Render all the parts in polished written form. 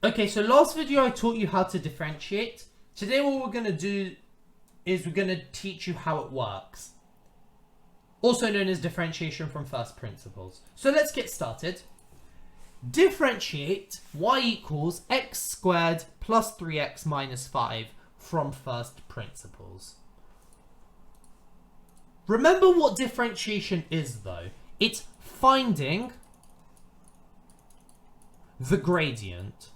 Okay, so last video I taught you how to differentiate. Today what we're going to do is we're going to teach you how it works. Also known as differentiation from first principles. So let's get started. Differentiate y equals x squared plus 3x minus 5 from first principles. Remember what differentiation is though. It's finding the gradient.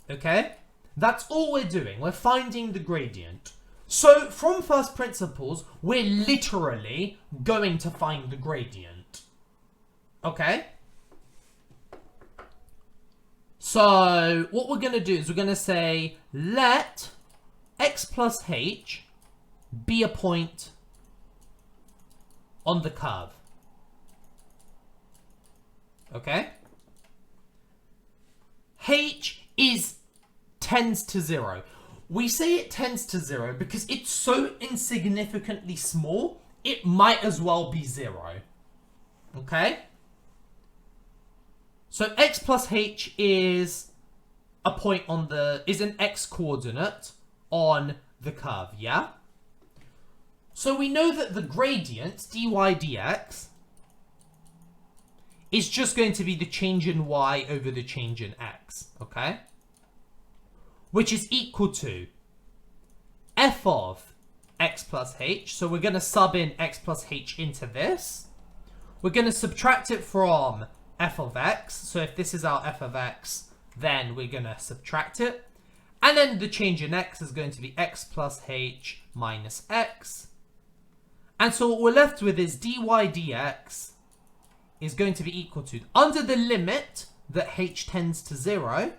Okay? That's all we're doing. We're finding the gradient. So from first principles, we're literally going to find the gradient. Okay? So what we're going to do is we're going to say let x plus h be a point on the curve. Okay? H tends to 0. We say it tends to 0 because it's so insignificantly small, it might as well be 0. Okay? So x plus h is a point on is an x coordinate on the curve, yeah? So we know that the gradient, dy dx, is just going to be the change in y over the change in x, okay? Which is equal to f of x plus h. So we're going to sub in x plus h into this. We're going to subtract it from f of x. So if this is our f of x, then we're going to subtract it. And then the change in x is going to be x plus h minus x. And so what we're left with is dy dx is going to be equal to, under the limit that h tends to 0,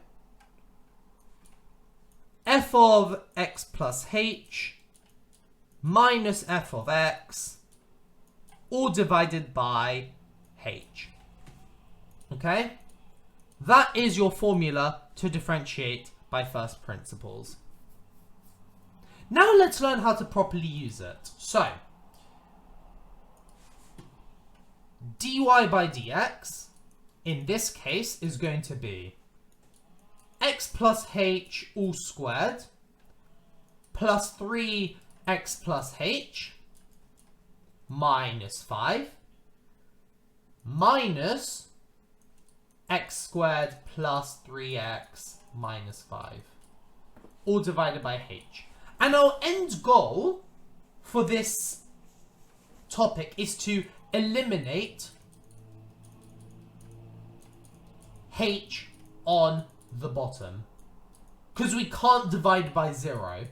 f of x plus h minus f of x, all divided by h. Okay? That is your formula to differentiate by first principles. Now let's learn how to properly use it. So, dy by dx, in this case, is going to be x plus h all squared plus 3x plus h minus 5 minus x squared plus 3x minus 5, all divided by h. And our end goal for this topic is to eliminate h on the bottom, because we can't divide by 0.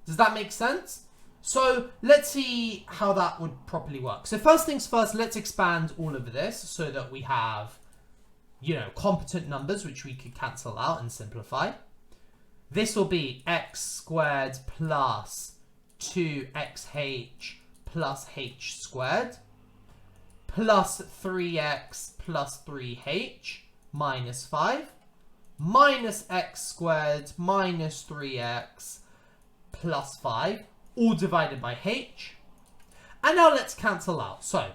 Does that make sense? So let's see how that would properly work. So first things first, let's expand all of this so that we have, competent numbers which we could cancel out and simplify. This will be x squared plus 2xh plus h squared plus 3x plus 3h minus 5 minus x squared minus 3x plus 5, all divided by h. And now let's cancel out. So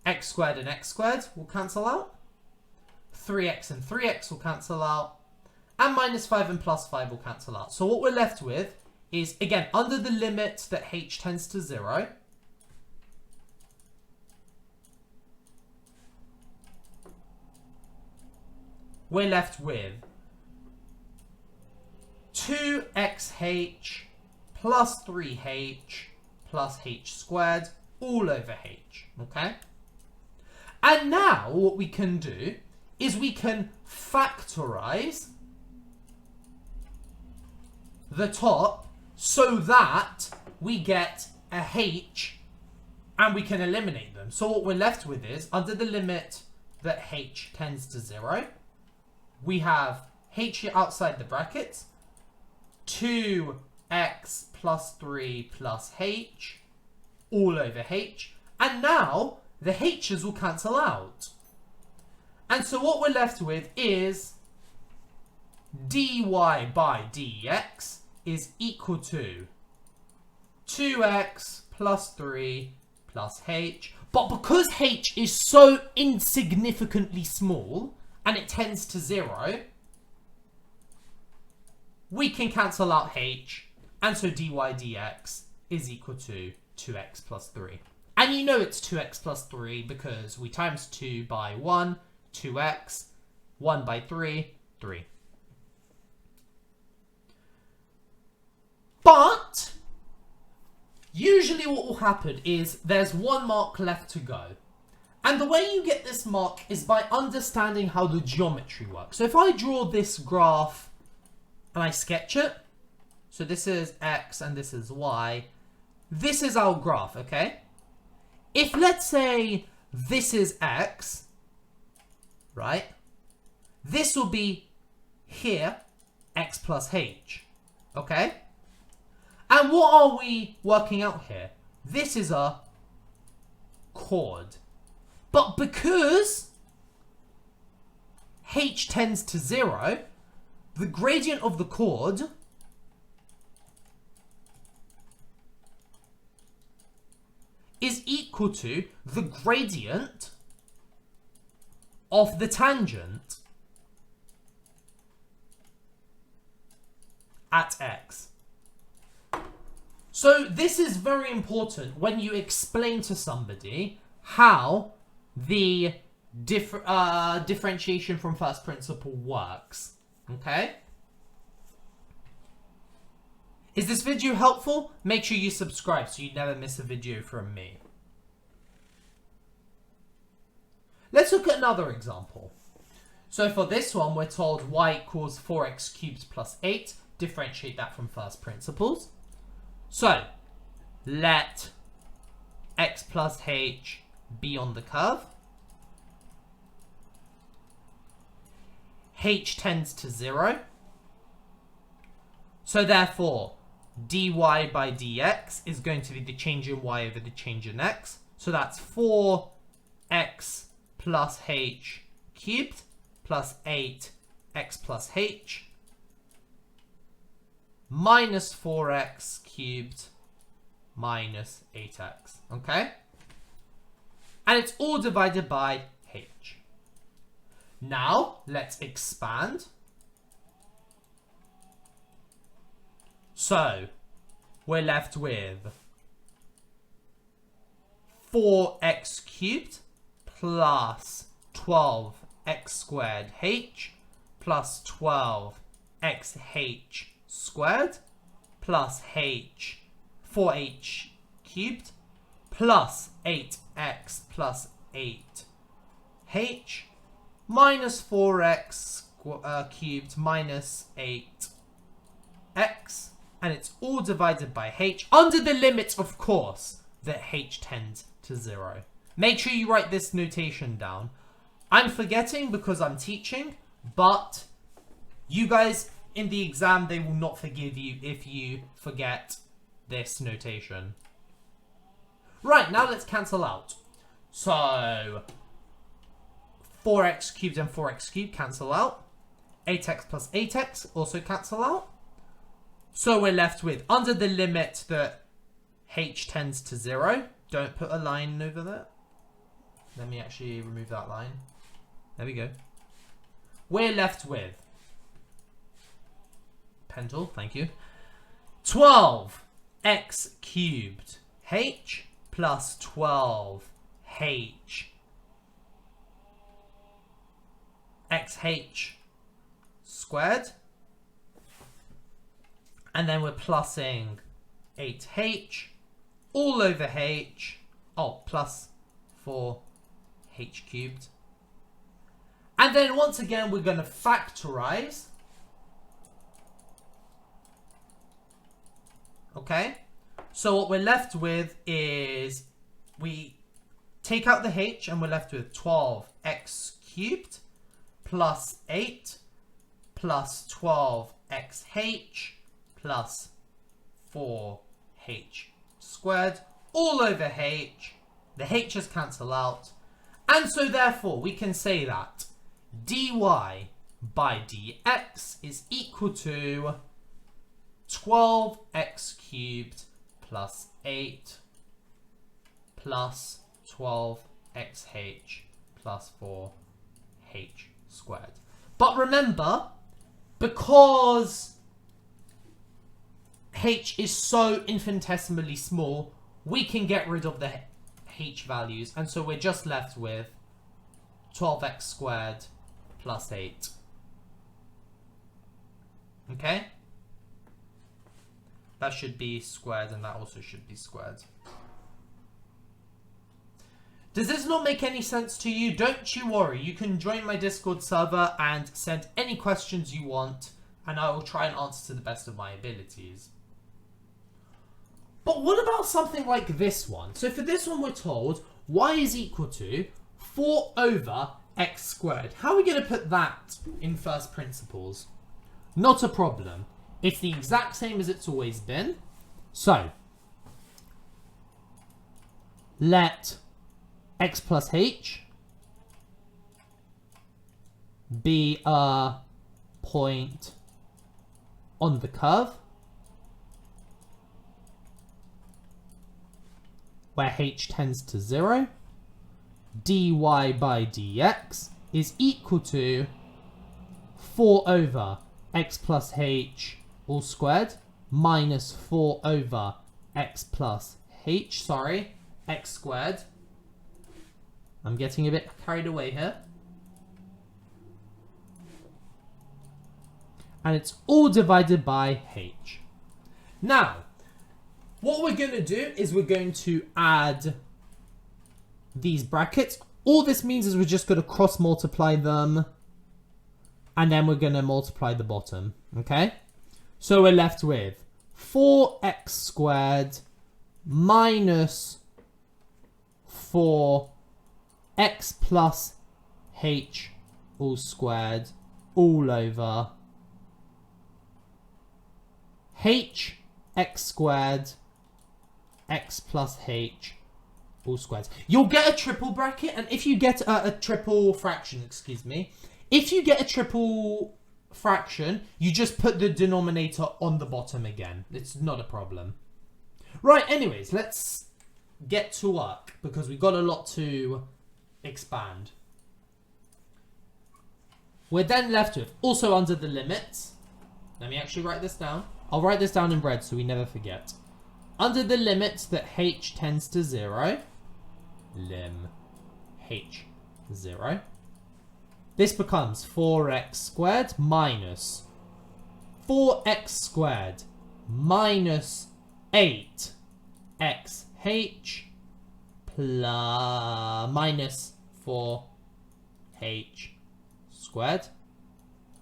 x squared and x squared will cancel out, 3x and 3x will cancel out, and minus 5 and plus 5 will cancel out. So what we're left with is, again, under the limit that h tends to 0, we're left with 2xh plus 3h plus h squared all over h, okay? And now what we can do is we can factorize the top so that we get a h and we can eliminate them. So what we're left with is, under the limit that h tends to 0, we have h outside the brackets, 2x plus 3 plus h all over h. And now the h's will cancel out. And so what we're left with is dy by dx is equal to 2x plus 3 plus h. But because h is so insignificantly small, and it tends to 0, we can cancel out h, and so dy dx is equal to 2x plus 3. And you know it's 2x plus 3 because we times 2 by 1, 2x, 1 by 3, 3. But usually what will happen is there's one mark left to go. And the way you get this mark is by understanding how the geometry works. So if I draw this graph and I sketch it, so this is x and this is y, this is our graph, okay? If let's say this is x, right? This will be here, x plus h, okay? And what are we working out here? This is a chord. But because h tends to 0, the gradient of the chord is equal to the gradient of the tangent at x. So this is very important when you explain to somebody how the differentiation from first principle works. Okay? Is this video helpful? Make sure you subscribe so you never miss a video from me. Let's look at another example. So for this one, we're told y equals 4x cubed plus 8. Differentiate that from first principles. So, let x plus h be on the curve. H tends to 0. So therefore, dy by dx is going to be the change in y over the change in x. So that's 4x plus h cubed plus 8x plus h minus 4x cubed minus 8x, okay? And it's all divided by h. Now, let's expand. So, we're left with 4x cubed plus 12x squared h plus 12xh squared plus h 4h cubed plus 8x plus 8h minus 4x cubed minus 8x, and it's all divided by h under the limit, of course, that h tends to 0. Make sure you write this notation down. I'm forgetting because I'm teaching, but you guys in the exam, they will not forgive you if you forget this notation. Right, now let's cancel out. So, 4x cubed and 4x cubed cancel out. 8x plus 8x also cancel out. So we're left with, under the limit that h tends to 0, don't put a line over there. Let me actually remove that line. There we go. We're left with, pen tool, thank you, 12x cubed h plus 12h xh squared, and then we're plussing 8h all over h, plus 4h cubed. And then once again, we're going to factorize. Okay? So what we're left with is we take out the h and we're left with 12x cubed plus 8 plus 12xh plus 4h squared all over h. The h's cancel out. And so therefore we can say that dy by dx is equal to 12x cubed plus 8 plus 12xh plus 4h squared. But remember, because h is so infinitesimally small, we can get rid of the h values, and so we're just left with 12x squared plus 8. Okay? That should be squared, and that also should be squared. Does this not make any sense to you? Don't you worry. You can join my Discord server and send any questions you want, and I will try and answer to the best of my abilities. But what about something like this one? So for this one, we're told y is equal to 4 over x squared. How are we going to put that in first principles? Not a problem. It's the exact same as it's always been. So, let x plus h be a point on the curve where h tends to 0. dy by dx is equal to 4 over x plus h all squared minus 4 over x plus h, x squared. I'm getting a bit carried away here. And it's all divided by h. Now, what we're going to do is we're going to add these brackets. All this means is we're just going to cross multiply them, and then we're going to multiply the bottom, okay? So we're left with 4x squared minus 4x plus h all squared all over h x squared x plus h all squared. You'll get a triple bracket, and if you get a triple fraction, excuse me, if you get a triple fraction, you just put the denominator on the bottom again. It's not a problem. Right, anyways, let's get to work because we've got a lot to expand. We're then left with, also under the limits, let me actually write this down. I'll write this down in red so we never forget. Under the limits that h tends to 0, lim h 0, this becomes 4x squared minus 4x squared minus 8xh plus minus 4h squared.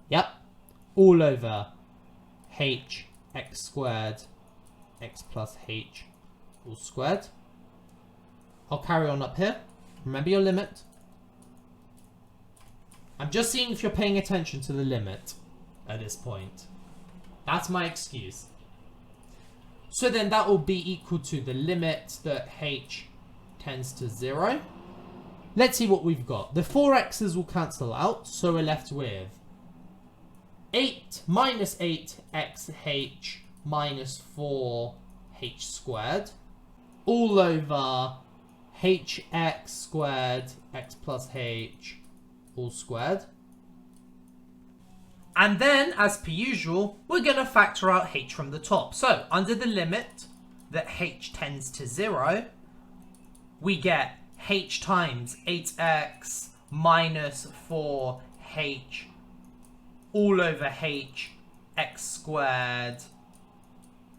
Yep. All over h x squared x plus h all squared. I'll carry on up here. Remember your limit. I'm just seeing if you're paying attention to the limit at this point. That's my excuse. So then that will be equal to the limit that h tends to 0. Let's see what we've got. The 4x's will cancel out, so we're left with 8 minus 8xh minus 4h squared all over hx squared x plus h all squared. And then, as per usual, we're going to factor out h from the top. So, under the limit that h tends to 0, we get h times 8x minus 4h all over h x squared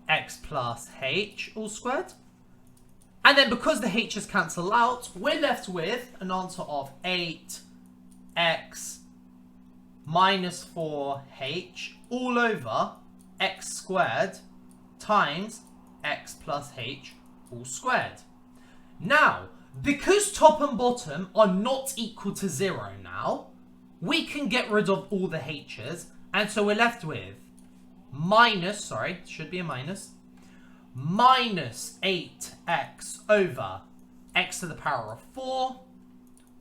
x plus h all squared. And then because the h's cancel out, we're left with an answer of 8x minus 4h all over x squared times x plus h all squared. Now, because top and bottom are not equal to 0 now, we can get rid of all the h's, and so we're left with minus, should be a minus 8x over x to the power of 4,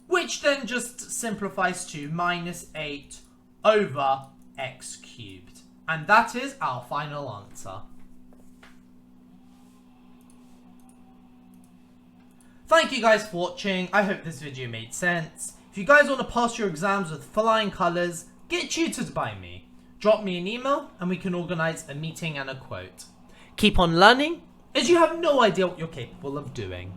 which then just simplifies to minus 8 over x cubed. And that is our final answer. Thank you guys for watching. I hope this video made sense. If you guys want to pass your exams with flying colours, get tutored by me. Drop me an email and we can organise a meeting and a quote. Keep on learning, as you have no idea what you're capable of doing.